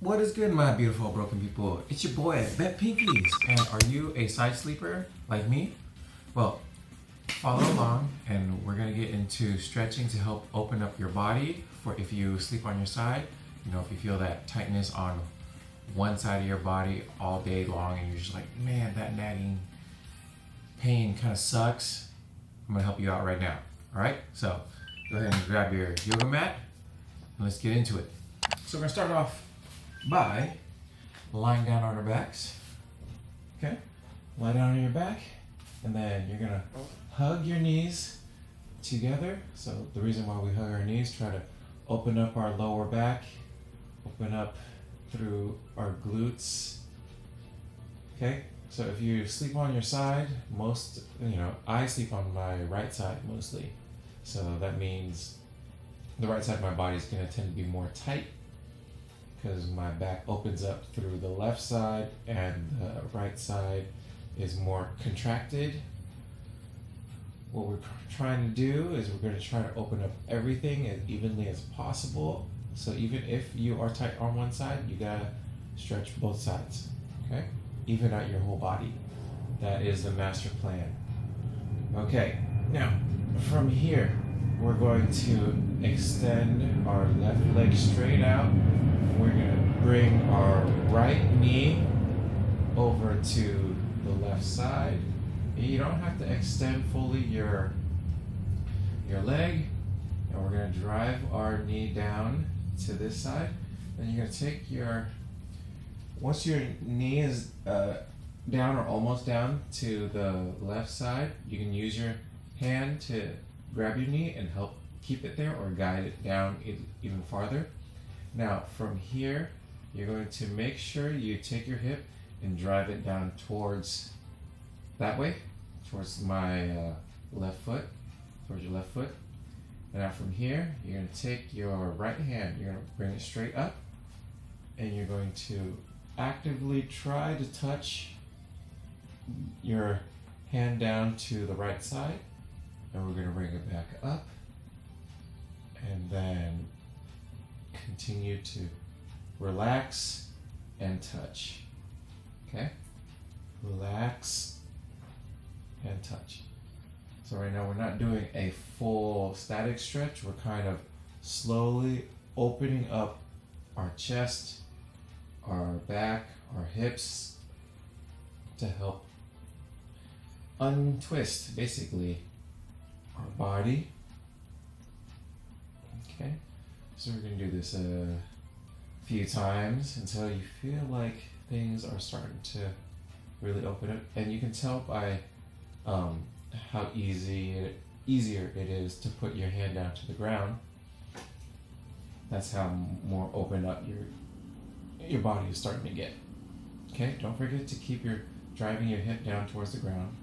What is good, my beautiful broken people? It's your boy, Bentpinkeez. And are you a side sleeper like me? Well, follow along and we're gonna get into stretching to help open up your body for if you sleep on your side. You know, if you feel that tightness on one side of your body all day long and you're just like, man, that nagging pain kind of sucks. I'm gonna help you out right now. All right, so go ahead and grab your yoga mat and let's get into it. So we're gonna start off by lying down on our backs. Okay, lie down on your back, and then you're gonna hug your knees together. So the reason why we hug our knees, try to open up our lower back, open up through our glutes. Okay, so if you sleep on your side, I sleep on my right side mostly. So that means the right side of my body is gonna tend to be more tight, because my back opens up through the left side and the right side is more contracted. What we're trying to do is we're going to try to open up everything as evenly as possible. So even if you are tight on one side, you gotta stretch both sides, okay? Even out your whole body. That is the master plan. Okay, now from here, we're going to extend our left leg straight out. We're going to bring our right knee over to the left side. You don't have to extend fully your leg. And we're going to drive our knee down to this side. Then you're going to take once your knee is down or almost down to the left side, you can use your hand to grab your knee and help keep it there or guide it down even farther. Now from here, you're going to make sure you take your hip and drive it down towards that way, towards my left foot, towards your left foot. And now from here, you're going to take your right hand, you're going to bring it straight up, and you're going to actively try to touch your hand down to the right side. And we're going to bring it back up, and then continue to relax and touch. Okay? Relax and touch. So right now we're not doing a full static stretch. We're kind of slowly opening up our chest, our back, our hips to help untwist basically our body. Okay, so we're going to do this a few times until you feel like things are starting to really open up, and you can tell by how easier it is to put your hand down to the ground. That's how more open up your body is starting to get. Okay, don't forget to keep driving your hip down towards the ground.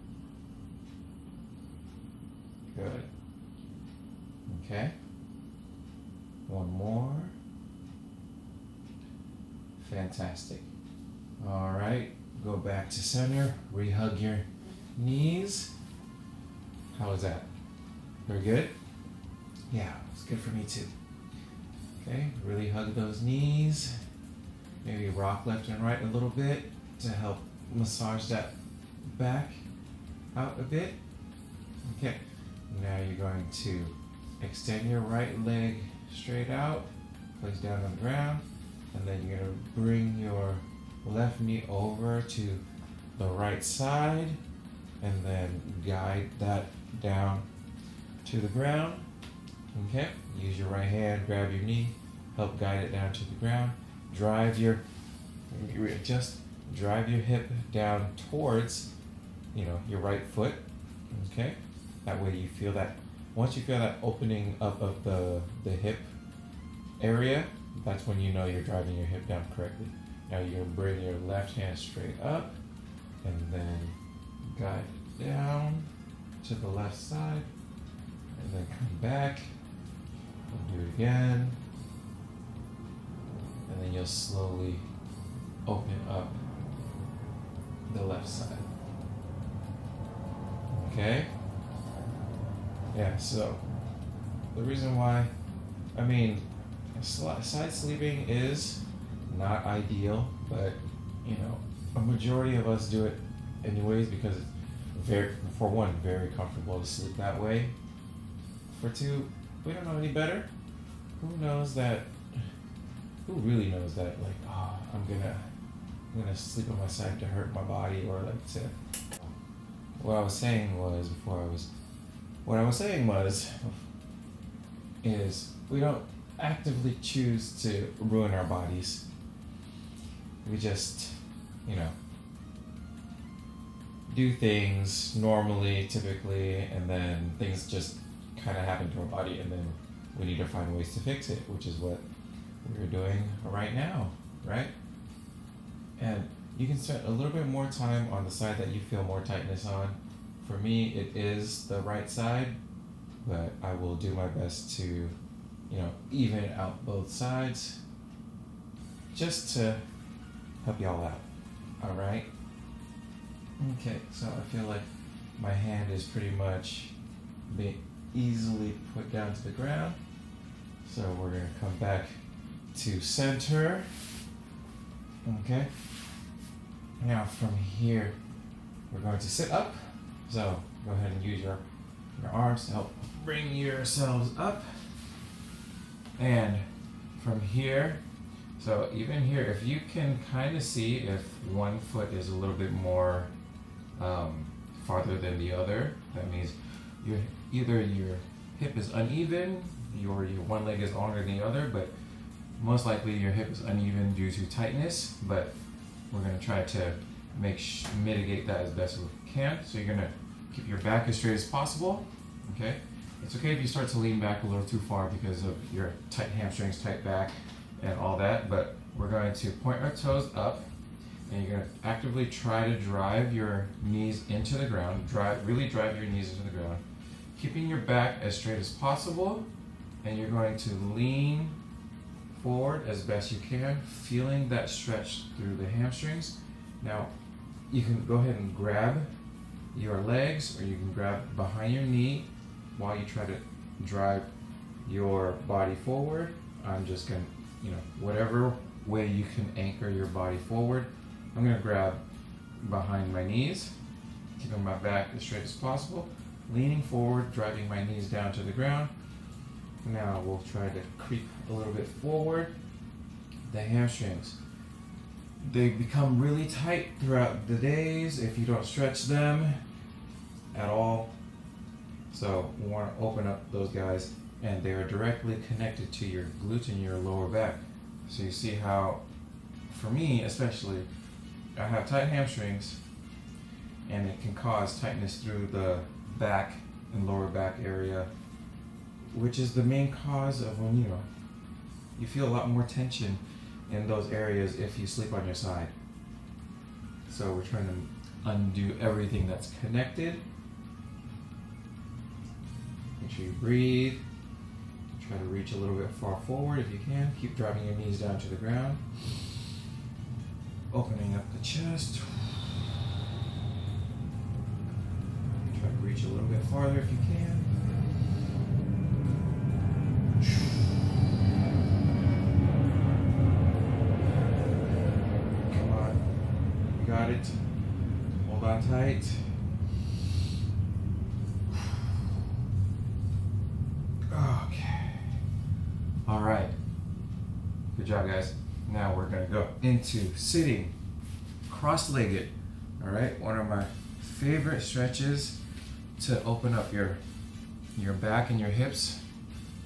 Good. Okay. One more. Fantastic. All right. Go back to center. Rehug your knees. How was that? Very good? Yeah, it's good for me too. Okay, really hug those knees. Maybe rock left and right a little bit to help massage that back out a bit. Okay. Now you're going to extend your right leg straight out, place down on the ground, and then you're going to bring your left knee over to the right side, and then guide that down to the ground. Okay, use your right hand, grab your knee, help guide it down to the ground. Drive your hip down towards, your right foot. Okay. That way you feel that, once you feel that opening up of the hip area, that's when you know you're driving your hip down correctly. Now you're going to bring your left hand straight up, and then guide it down to the left side, and then come back, and do it again. And then you'll slowly open up the left side. Okay? Yeah, so the reason why, side sleeping is not ideal, but you know, a majority of us do it anyways because it's for one, very comfortable to sleep that way. For two, we don't know any better. Who really knows that, like, oh, I'm gonna sleep on my side to hurt my body, or like to. What I was saying was is we don't actively choose to ruin our bodies. We just, you know, do things normally, typically, and then things just kind of happen to our body, and then we need to find ways to fix it, which is what we're doing right now, right? And you can spend a little bit more time on the side that you feel more tightness on. For me, it is the right side, but I will do my best to, you know, even out both sides just to help y'all out, all right? Okay, so I feel like my hand is pretty much being easily put down to the ground. So we're gonna come back to center. Okay. Now from here, we're going to sit up. So go ahead and use your arms to help bring yourselves up. And from here, so even here, if you can kind of see if one foot is a little bit more farther than the other, that means either your hip is uneven, your one leg is longer than the other, but most likely your hip is uneven due to tightness, but we're going to try to mitigate that as best we can. So you're going to keep your back as straight as possible, okay? It's okay if you start to lean back a little too far because of your tight hamstrings, tight back, and all that, but we're going to point our toes up, and you're going to actively try to drive your knees into the ground, really drive your knees into the ground, keeping your back as straight as possible, and you're going to lean forward as best you can, feeling that stretch through the hamstrings. Now, you can go ahead and grab your legs, or you can grab behind your knee while you try to drive your body forward. I'm just going to, whatever way you can anchor your body forward. I'm going to grab behind my knees, keeping my back as straight as possible, leaning forward, driving my knees down to the ground. Now we'll try to creep a little bit forward. The hamstrings, they become really tight throughout the days if you don't stretch them at all. So we want to open up those guys, and they are directly connected to your glutes and your lower back. So you see how, for me especially, I have tight hamstrings, and it can cause tightness through the back and lower back area, which is the main cause of when you feel a lot more tension in those areas if you sleep on your side. So we're trying to undo everything that's connected. Make sure you breathe. Try to reach a little bit far forward if you can. Keep driving your knees down to the ground. Opening up the chest. Try to reach a little bit farther if you can. Come on. You got it. Hold on tight. Okay. All right. Good job, guys. Now we're going to go into sitting cross-legged. All right. One of my favorite stretches to open up your back and your hips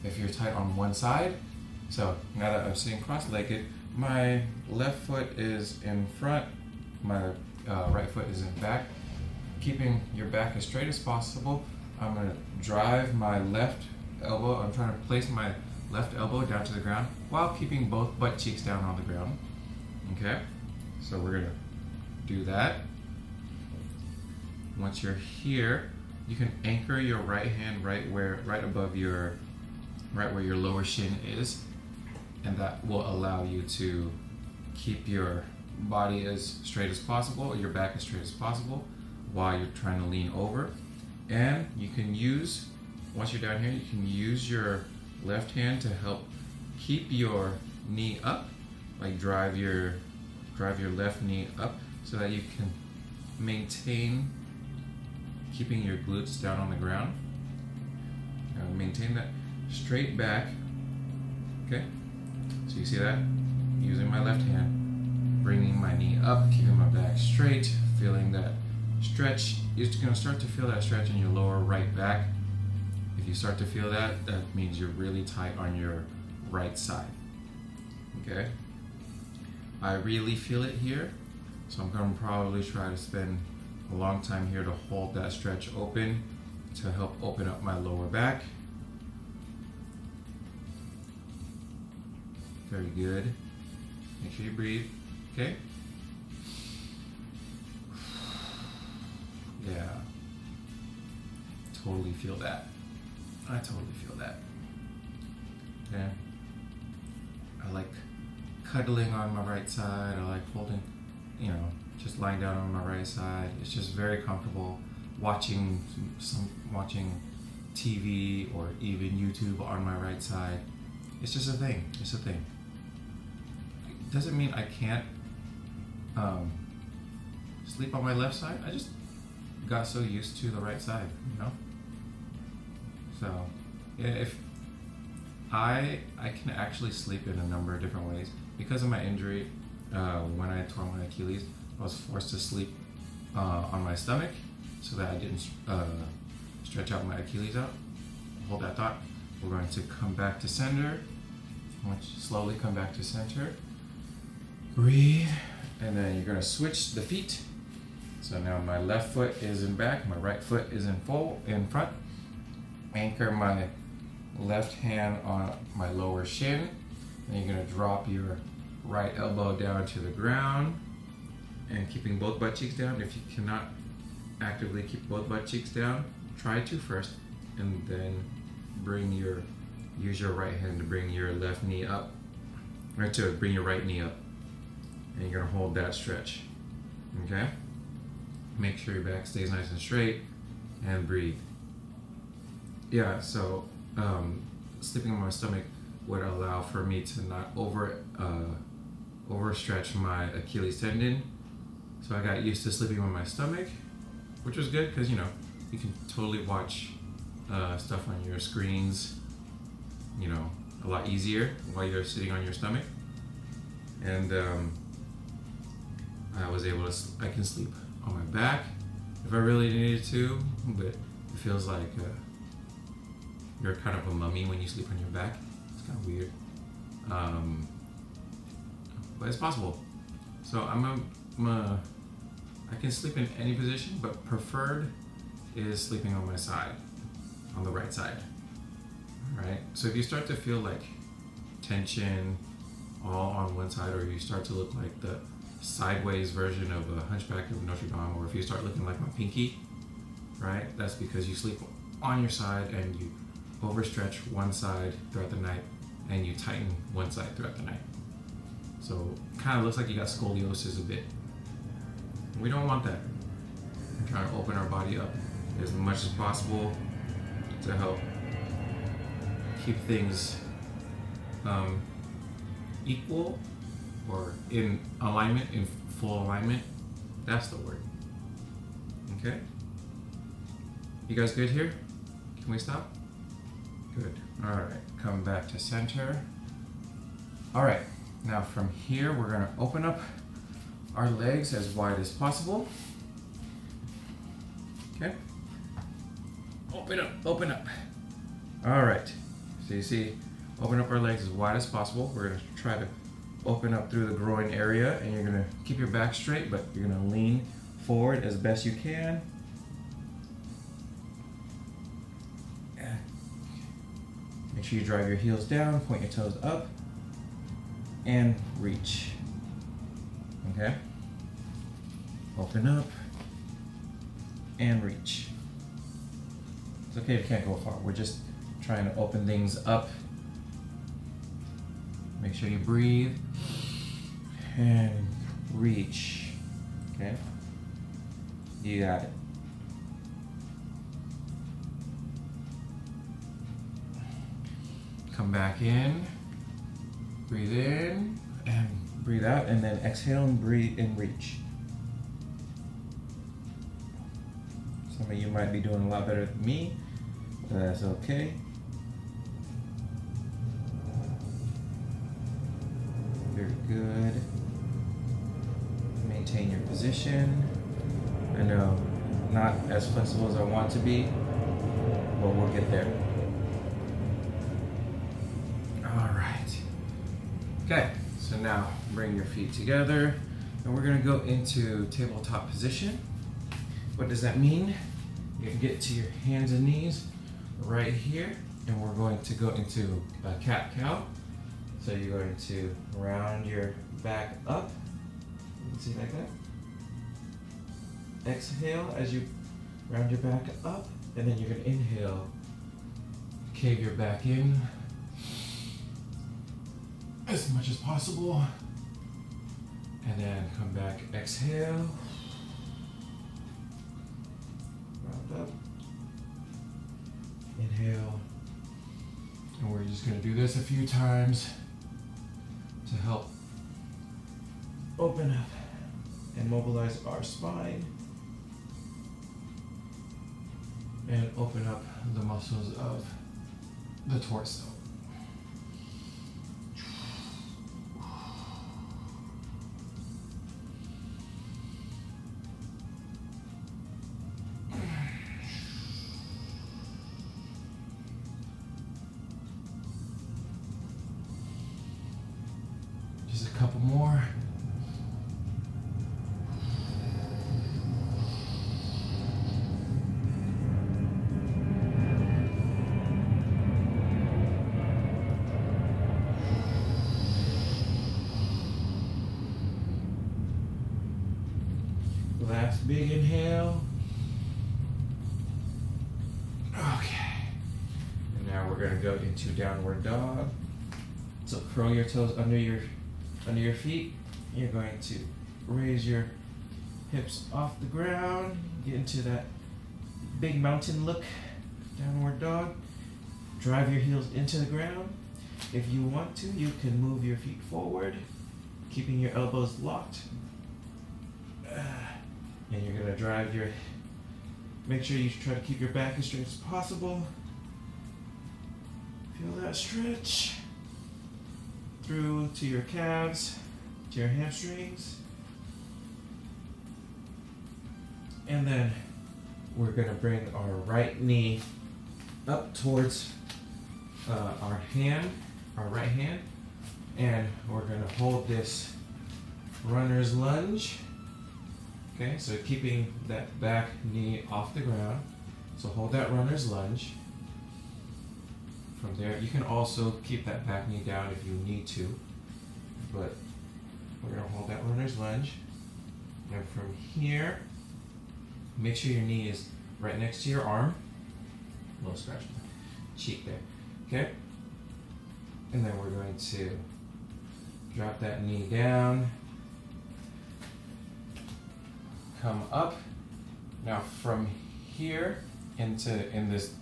if you're tight on one side. So now that I'm sitting cross-legged, my left foot is in front, my right foot is in back. Keeping your back as straight as possible, I'm going to drive my left elbow. I'm trying to place my left elbow down to the ground while keeping both butt cheeks down on the ground. Okay, so we're going to do that. Once you're here, you can anchor your right hand right above your where your lower shin is, and that will allow you to keep your body as straight as possible, or your back as straight as possible, while you're trying to lean over. And you can use, once you're down here, you can use your left hand to help keep your knee up, like drive your left knee up so that you can maintain keeping your glutes down on the ground. Maintain that straight back. Okay, so you see that? Using my left hand, bringing my knee up, keeping my back straight, feeling that stretch. You're going to start to feel that stretch in your lower right back. If you start to feel that, that means you're really tight on your right side. Okay, I really feel it here, so I'm going to probably try to spend a long time here to hold that stretch open to help open up my lower back. Very good. Make sure you breathe. Okay? Yeah. Totally feel that. I totally feel that. Yeah. I like cuddling on my right side. I like holding, just lying down on my right side. It's just very comfortable watching TV or even YouTube on my right side. It's just a thing. It's a thing. It doesn't mean I can't sleep on my left side. I just got so used to the right side, So, yeah, if I can actually sleep in a number of different ways. Because of my injury, when I tore my Achilles, I was forced to sleep on my stomach so that I didn't stretch out my Achilles out. Hold that thought. We're going to come back to center. Slowly come back to center. Breathe. And then you're going to switch the feet. So now my left foot is in back, my right foot is in front. Anchor my left hand on my lower shin. Then you're going to drop your right elbow down to the ground and keeping both butt cheeks down. If you cannot actively keep both butt cheeks down, try to first, and then use your right hand to bring your left knee up, or to bring your right knee up, and you're gonna hold that stretch. Okay? Make sure your back stays nice and straight, and breathe. Yeah, so sleeping on my stomach would allow for me to not overstretch my Achilles tendon. So I got used to sleeping on my stomach, which was good because you can totally watch stuff on your screens, a lot easier while you're sitting on your stomach. And I can sleep on my back if I really needed to, but it feels like you're kind of a mummy when you sleep on your back. It's kind of weird, but it's possible. So I can sleep in any position, but preferred is sleeping on my side, on the right side. All right. So if you start to feel like tension all on one side, or you start to look like the sideways version of a Hunchback of Notre Dame, or if you start looking like my pinky, right? That's because you sleep on your side and you overstretch one side throughout the night and you tighten one side throughout the night. So it kind of looks like you got scoliosis a bit. We don't want that. We're trying to open our body up as much as possible to help keep things equal, or in alignment, in full alignment. That's the word. Okay? You guys good here? Can we stop? Good. All right, come back to center. All right, now from here, we're gonna open up our legs as wide as possible. Okay? Open up, open up. All right, so you see, open up our legs as wide as possible. We're gonna try to open up through the groin area, and you're gonna keep your back straight, but you're gonna lean forward as best you can. Make sure you drive your heels down, point your toes up, and reach. Okay? Open up, and reach. It's okay if you can't go far. We're just trying to open things up. Make sure you breathe, and reach. Okay? You got it. Come back in, breathe in, and Breathe out and then exhale and breathe and reach. Some of you might be doing a lot better than me, but that's okay. Very good. Maintain your position. I know, not as flexible as I want to be, but we'll get there. All right. Okay, so now bring your feet together, and we're gonna go into tabletop position. What does that mean? You can get to your hands and knees right here, and we're going to go into a cat-cow. So you're going to round your back up. You can see like that. Exhale as you round your back up, and then you're going to inhale. Cave your back in as much as possible. And then come back, exhale. Round up. Inhale. And we're just going to do this a few times to help open up and mobilize our spine and open up the muscles of the torso. Just a couple more. Last big inhale. Okay. And now we're going to go into downward dog. So curl your toes under your feet. You're going to raise your hips off the ground. Get into that big mountain look. Downward dog. Drive your heels into the ground. If you want to, you can move your feet forward, keeping your elbows locked. And you're gonna drive make sure you try to keep your back as straight as possible. Feel that stretch through to your calves, to your hamstrings. And then we're gonna bring our right knee up towards our right hand, and we're gonna hold this runner's lunge. Okay, so keeping that back knee off the ground. So hold that runner's lunge. From there, you can also keep that back knee down if you need to, but we're gonna hold that runner's lunge. And from here, make sure your knee is right next to your arm. A little scratch on the cheek there, okay? And then we're going to drop that knee down. Come up. Now from here in this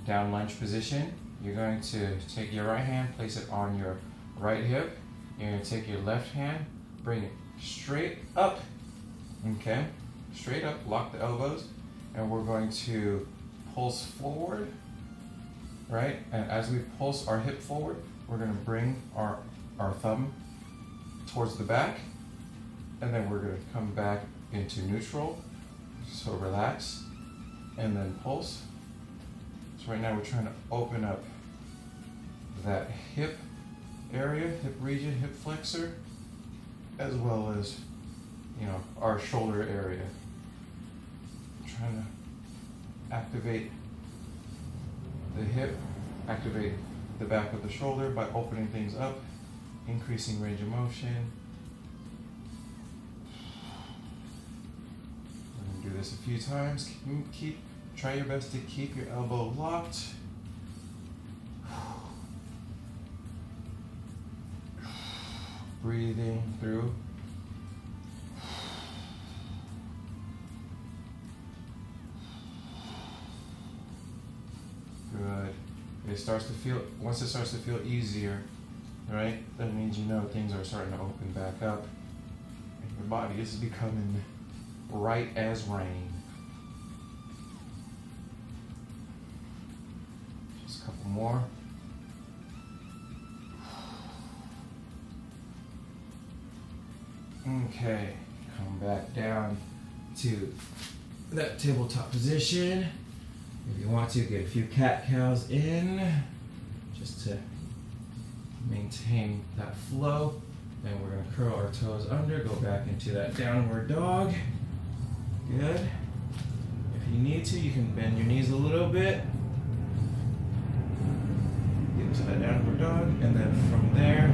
down lunge position, you're going to take your right hand, place it on your right hip. You're going to take your left hand, bring it straight up. Okay, straight up, lock the elbows, and we're going to pulse forward, right? And as we pulse our hip forward, we're going to bring our thumb towards the back. And then we're going to come back into neutral. So relax and then pulse. So right now we're trying to open up that hip area, hip region, hip flexor, as well as, our shoulder area. Trying to activate the hip, activate the back of the shoulder by opening things up, increasing range of motion. Do this a few times. Try your best to keep your elbow locked. Breathing through. Good. Once it starts to feel easier, right? That means you know things are starting to open back up. And your body is becoming right as rain. Just a couple more. Okay, come back down to that tabletop position. If you want to, get a few cat-cows in, just to maintain that flow. Then we're gonna curl our toes under, go back into that downward dog. Good. If you need to, you can bend your knees a little bit. Get into that downward dog, and then from there,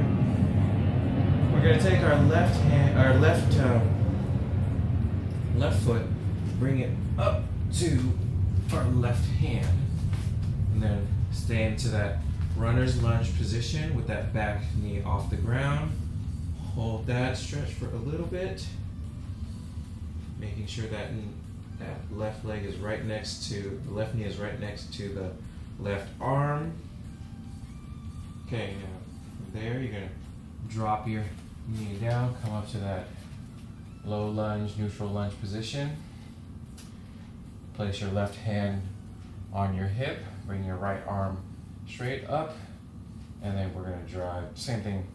we're gonna take our left hand, our left foot, bring it up to our left hand, and then stay into that runner's lunge position with that back knee off the ground. Hold that, stretch for a little bit, making sure that that left leg is right next to, the left knee is right next to the left arm. Okay, now from there you're gonna drop your knee down, come up to that low lunge, neutral lunge position. Place your left hand on your hip, bring your right arm straight up, and then we're gonna drive, same thing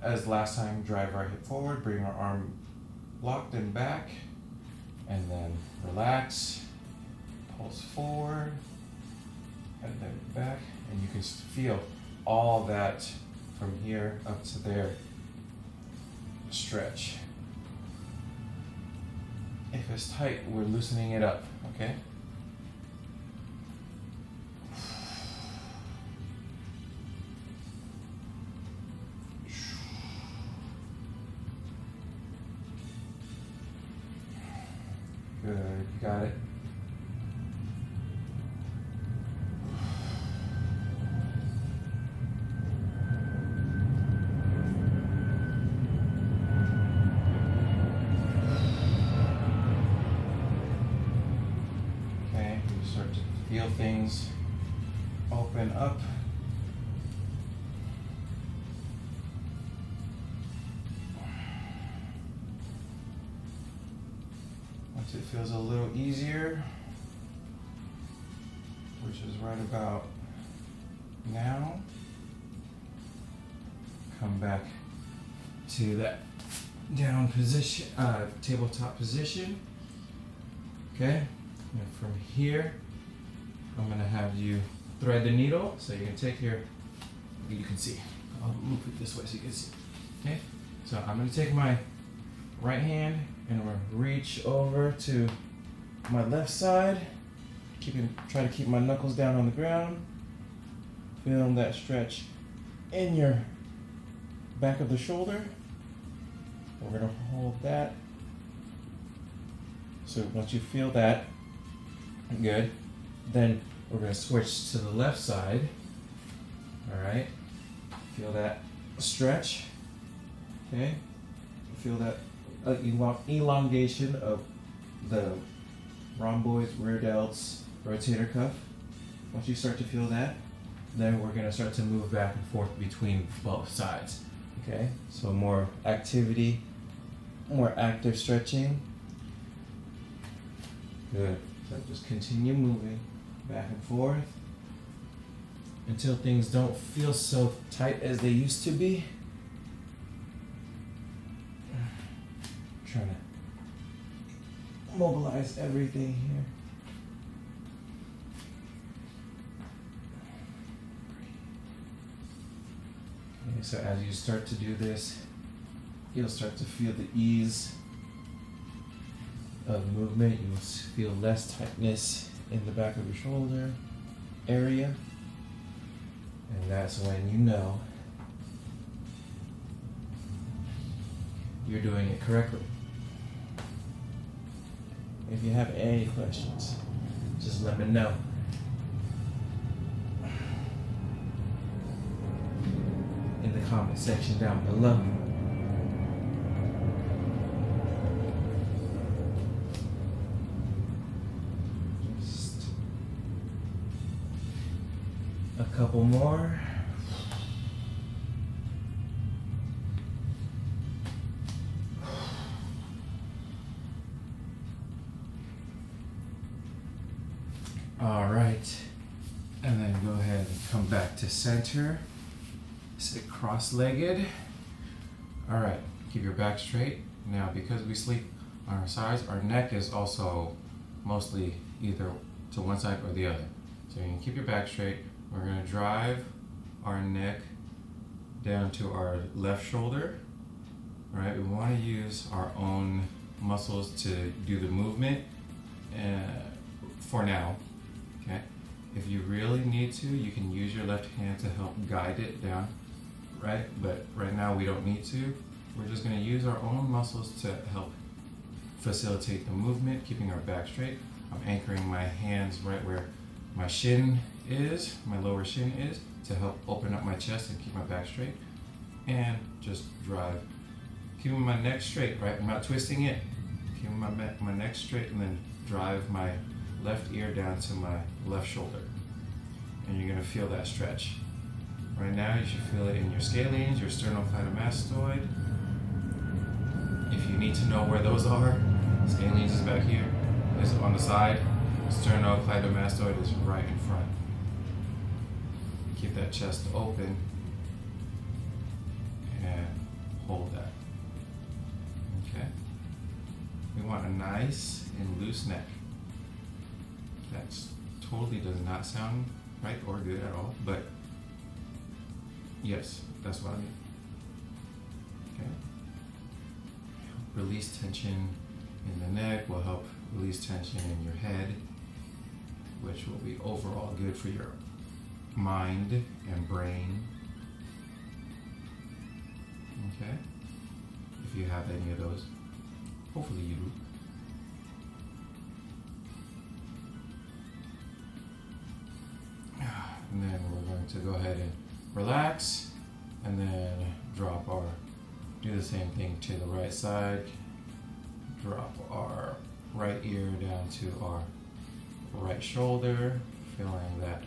as last time, drive our hip forward, bring our arm locked and back, and then relax, pulse forward, and then back, and you can feel all that from here up to there. Stretch. If it's tight, we're loosening it up, okay? Good, you got it. Okay, you start to feel things open up. Once it feels a little easier, which is right about now, come back to that down position, tabletop position. Okay, and from here, I'm gonna have you thread the needle, so you can take your, you can see, I'll move it this way so you can see. Okay, so I'm gonna take my right hand and I'm gonna reach over to my left side, try to keep my knuckles down on the ground. Feel that stretch in your back of the shoulder. We're gonna hold that. So once you feel that, good, then we're gonna switch to the left side. All right, feel that stretch, okay? Feel that elongation of the rhomboids, rear delts, rotator cuff. Once you start to feel that, then we're gonna start to move back and forth between both sides, okay? So more activity, more active stretching. Good, so just continue moving back and forth until things don't feel so tight as they used to be. Trying to mobilize everything here. Okay, so as you start to do this, you'll start to feel the ease of movement. You'll feel less tightness in the back of your shoulder area. And that's when you know you're doing it correctly. If you have any questions, just let me know. In the comment section down below. Just a couple more. All right. And then go ahead and come back to center. Sit cross-legged. All right, keep your back straight. Now, because we sleep on our sides, our neck is also mostly either to one side or the other. So you can keep your back straight. We're gonna drive our neck down to our left shoulder. All right, we wanna use our own muscles to do the movement for now, okay? If you really need to, you can use your left hand to help guide it down, right? But right now we don't need to. We're just gonna use our own muscles to help facilitate the movement, keeping our back straight. I'm anchoring my hands right where my shin is, my lower shin is, to help open up my chest and keep my back straight. And just drive. Keeping my neck straight, right? I'm not twisting it. Keeping my neck straight, and then drive my left ear down to my left shoulder. And you're gonna feel that stretch. Right now, you should feel it in your scalenes, your sternocleidomastoid. If you need to know where those are, scalenes is back here, is on the side. Sternocleidomastoid is right in front. Keep that chest open and hold that. Okay? We want a nice and loose neck. That totally does not sound right or good at all, but yes, that's what I mean. Okay? Release tension in the neck will help release tension in your head, which will be overall good for your mind and brain. Okay? If you have any of those, hopefully you do. And then we're going to go ahead and relax, and then do the same thing to the right side. Drop our right ear down to our right shoulder, feeling that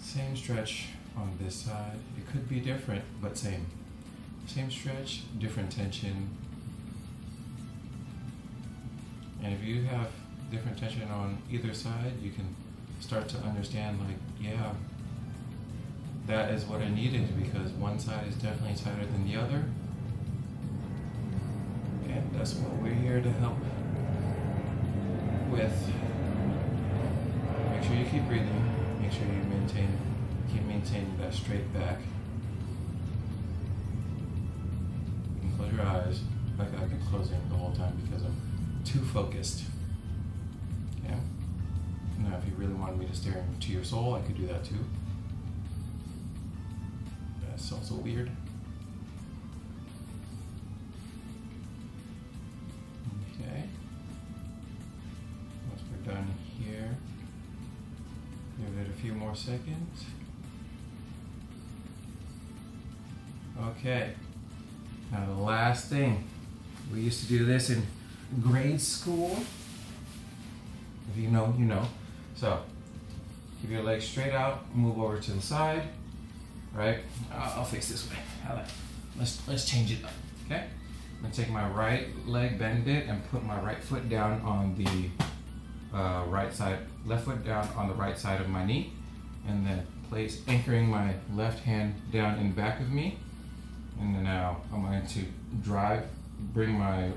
same stretch on this side. It could be different, but same. Same stretch, different tension. And if you have different tension on either side, you can start to understand, like, yeah, that is what I needed, because one side is definitely tighter than the other. And that's what we're here to help with. Make sure you keep breathing. Make sure you keep maintaining that straight back. You can close your eyes like I've been closing the whole time because I'm too focused. Yeah. Now, if you really wanted me to stare into your soul, I could do that too. That's also weird. Okay. Once we're done here, give it a few more seconds. Okay. Now the last thing. We used to do this in grade school. If you know, you know. So, keep your legs straight out, move over to the side, right? I'll face this way. Let's change it up, okay? I'm gonna take my right leg, bend it, and put my right foot down on the right side, left foot down on the right side of my knee, and then anchoring my left hand down in back of me. And then now I'm going to bring my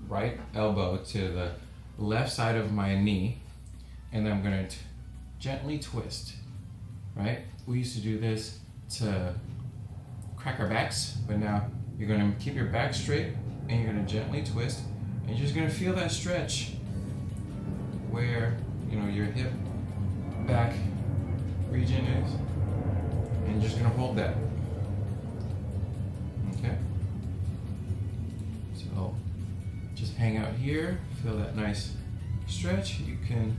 right elbow to the left side of my knee, and then I'm going to gently twist, right? We used to do this to crack our backs, but now you're going to keep your back straight, and you're going to gently twist, and you're just going to feel that stretch where, you know, your hip back region is, and you're just going to hold that. Okay? So just hang out here, feel that nice stretch. You can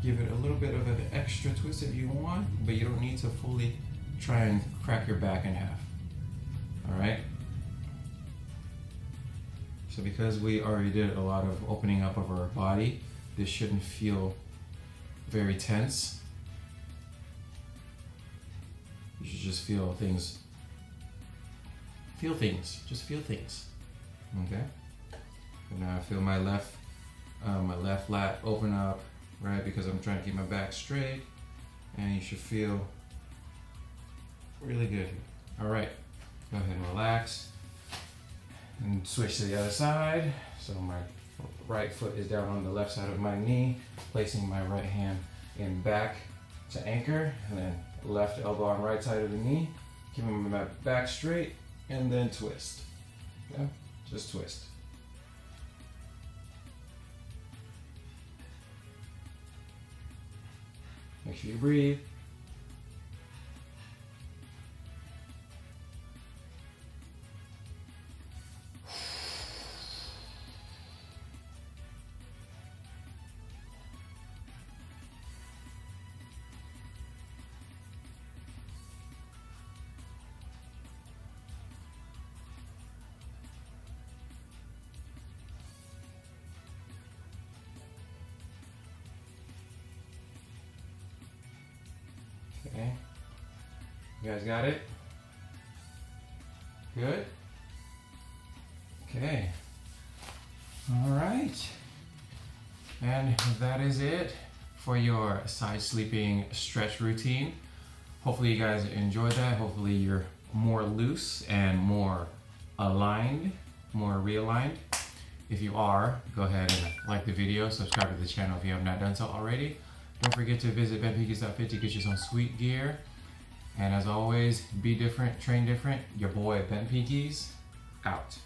give it a little bit of an extra twist if you want, but you don't need to fully try and crack your back in half. All right? So because we already did a lot of opening up of our body, this shouldn't feel very tense. You should just feel things. Feel things. Just feel things. Okay? And now I feel my left lat open up, right? Because I'm trying to keep my back straight, and you should feel really good. All right, go ahead and relax and switch to the other side. So my right foot is down on the left side of my knee, placing my right hand in back to anchor, and then left elbow on right side of the knee, keeping my back straight, and then twist. Yeah, just twist. Make sure you breathe. Okay, you guys got it? Good? Okay, all right. And that is it for your side sleeping stretch routine. Hopefully you guys enjoyed that. Hopefully you're more loose and more aligned, more realigned. If you are, go ahead and like the video, subscribe to the channel if you have not done so already. Don't forget to visit Bentpinkeez.50 to get you some sweet gear. And as always, be different, train different. Your boy Bentpinkeez out.